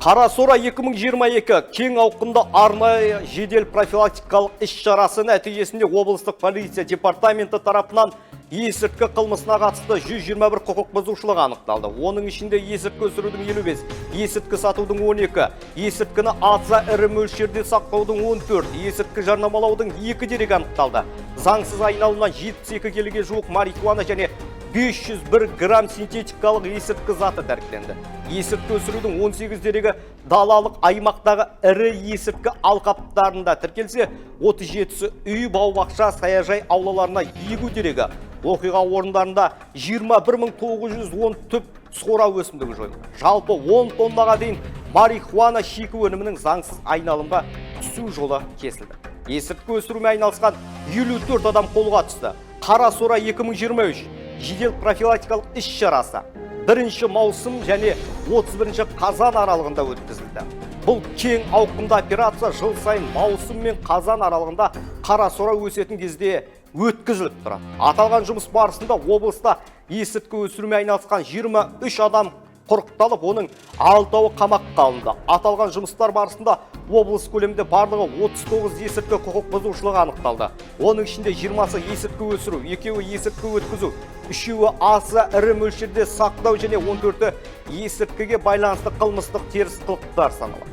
Қарасора 2022 кең ауқымды арнайы жедел профилактикалық іс-шарасы нәтижесінде облыстық полиция департаменті тарапынан есірткі қылмысына қатысты 121 құқық бұзушылық анықталды. Оның ішінде есірткі өсірудің 55, есірткі сатудың 12, есірткіні аса ірі мөлшерде сақтаудың 14, есірткі жарнамалаудың 2 дерегі анықталды. Заңсыз айналымнан 72 келіге жуық марихуана және 501 грамм синтетикалық есірткі заты тәркіленді. Есірткі өсірудің 18 дерегі далалық аймақтағы ірі есірткі алқаптарында тіркелсе, 37-сі үй, бау-бақша, саяжай аулаларына егу дерегі. Оқиға орындарында 21910 түп сора өсімдігі жойылды. Жалпы 10 тоннаға дейін марихуана шикі өнімінің заңсыз айналымға түсу жолы кесілді. Есірткі өсірумен айналысқан 54 адам қолға түсті. Қарасора 2023 жедел профилактикалық іс-шарасы 1 маусым және 31 қазан аралығында өткізілді. Бұл кең ауқымды операция жыл сайын маусым мен қазан аралығында Қарасора өсетін кезде өткізіліп тұрады. Аталған жұмыс барысында облыста есірткі өсірумен айналысқан 23 адам құрықталып, оның 6-ы қамаққа алынды. Аталған жұмыстар барысында облыс көлемінде барлығы 39 есірткі құқық бұзушылығы анықталды. Оның ішінде 20-сы есірткі өсіру, 2-і есірткі өткізу, 3-і аса ірі мөлшерде сақтау және 14-і есірткіге байланысты қылмыстық теріс қылықтар саналады.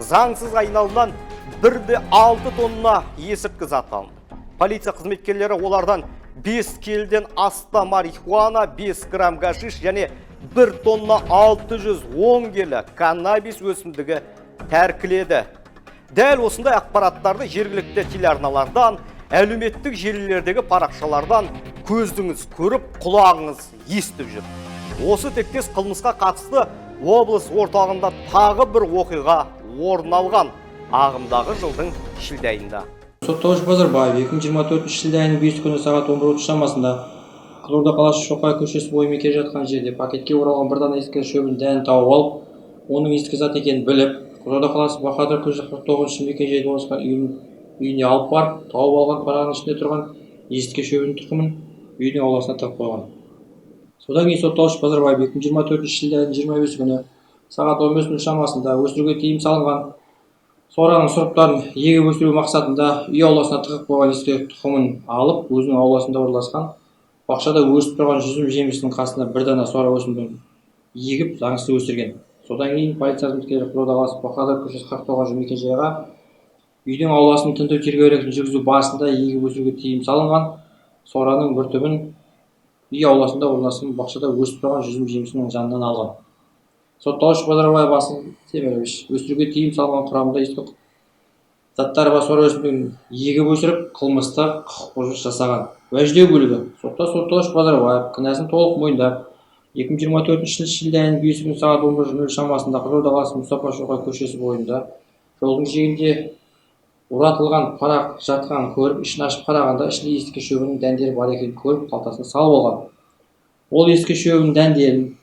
Заңсыз айналымнан 1,6 тонна есірткі заты алынды. Полиция қызметкерлері олардан 5 келіден астам марихуана, 5 грамм гашиш және 1 тонна 610 келі каннабис өсімдігі тәркіледі. Дәл осындай ақпараттарды жергілікті телеарналардан, әлеуметтік желілердегі парақшалардан көзіңіз көріп, құлағыңыз естіп жүр. Осы тектес қылмысқа қатысты облыс орталығында тағы бір оқиға орын алған ағымдағы жылдың шілде айында. Сотталушы Базарбаев 2024 шілде айының 5 күні сағат 11:30 шамасында Қызылорда қаласы Шоқай көшесі бойымен келе жатқан жерде пакетке оралған бір дана есірткі шөбін дәнін тауып алып, оның есірткі зат екенін біліп, Қызылорда қаласы Бахадыр көшесі 49 мекен-жайда орналасқан үйіне алып барып, тауып алған параның ішінде тұрған есірткі шөбінің тұқымын үйдің ауласына тығып қойған. Содан кейін сотталушы Базарбаев 2024 шілде айының 25 күні сағат 15:00 шамасында өсіруге тыйым салынған сораның сұрыптарын егіп өсіру мақсатында үй ауласына тығып қойған есірткі тұқымын алып, өзінің ауласында орналасқан бақшада өсіп тұрған жүзім жемісінің қасына бір дана сора өсімдігін егіп заңсыз өсірген. Содан кейін полиция қызметкерлері Қызылорда қаласы Бахадыр көшесі 49 мекен-жайға үйдің ауласын тінту тергеу әрекетін жүргізу барысында егіп өсіруге тыйым салынған сораның бір түбін үй ауласында орналасқан бақшада өсіп тұрған жүзім жемісінің жанынан алған. Сотталушы Базарбаев Асыл Темирович өсіруге тыйым салынған құрамында есірткі заттары бар сора өсімдігін егіп өсіріп, қылмыстық құқық бұзушылық жасаған. Уәждеу бөлігі. Сотта сотталушы Базарбаев кінәсін толық мойындап, 2024 жылы шілде айының 5 күні сағат 11:00 шамасында Қызылорда қаласы Мұстафа Шоқай көшесі бойында жолдың жиегінде оратылған парақ жатқан көріп, ішін ашып қарағанда ішінде есірткі шөбінің дәндері бар екенін көріп, қалтасына салып алған. Ол есірткі шөбінің дәндерін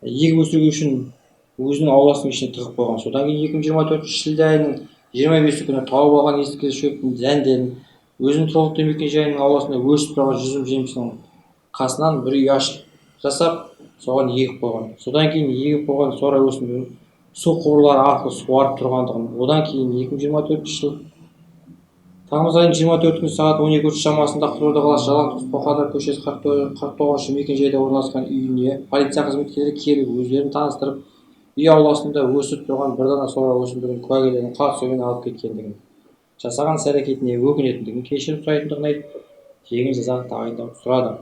егіп өсіру үшін өзінің ауласының ішіне тығып қойған. Содан кейін 2024 шілде айының 25 күні тауып алған есірткі шөбінің дәндерін өзінің тұрғылықты мекен-жайының ауласында өсіп тұрған жүзім жемісінің қасынан бір үй ашық жасап, соған егіп қойған. Содан кейін егіп қойған сора өсімдігін су құбырлары арқылы суарып тұрғандығын, одан кейін 2024 жыл тамыз айының 24 күні сағат 12:00 шамасында Қызылорда қаласы Жалаңтұз Бахадыр көшесі 49 мекен-жайда орналасқан үйіне полиция қызметкерлері келіп, өздерін таныстырып, үй ауласында өсіп тұрған бір дана сора өсімдігін куәгерлердің қатысуымен алып кеткендігін, жасаған іс-әрекетіне өкінетіндігін, кешірім сұрайтындығын айтып, жеңіл жаза тағайындауды сұрады.